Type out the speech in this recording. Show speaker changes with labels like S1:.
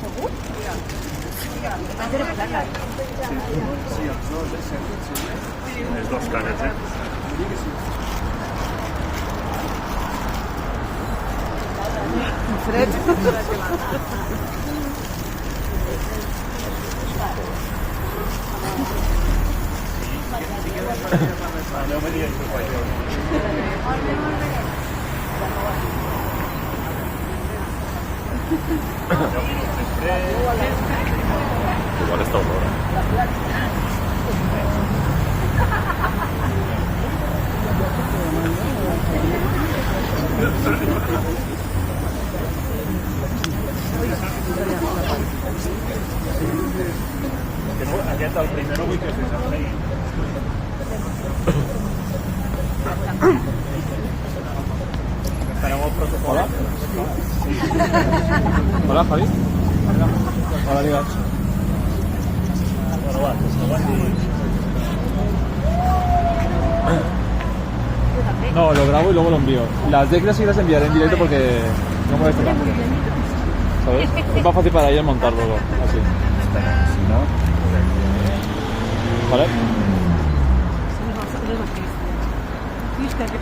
S1: Segur?
S2: Les dos cares,
S1: Fred.
S2: Aneu a dir això, igual està olora. Aquest, el primer, no vull que se s'amplegui. Estareu al protocol?
S3: Hola. Hola, Javi. Hola, digues.
S2: Bueno, va, següent i...
S3: No, lo grabo y luego lo envío. Las declas sí las enviaré en directo porque no molesta tanto. ¿Sabes? Es más fácil para ella montarlo así.
S2: Si no...
S3: ¿Vale?
S1: Viste que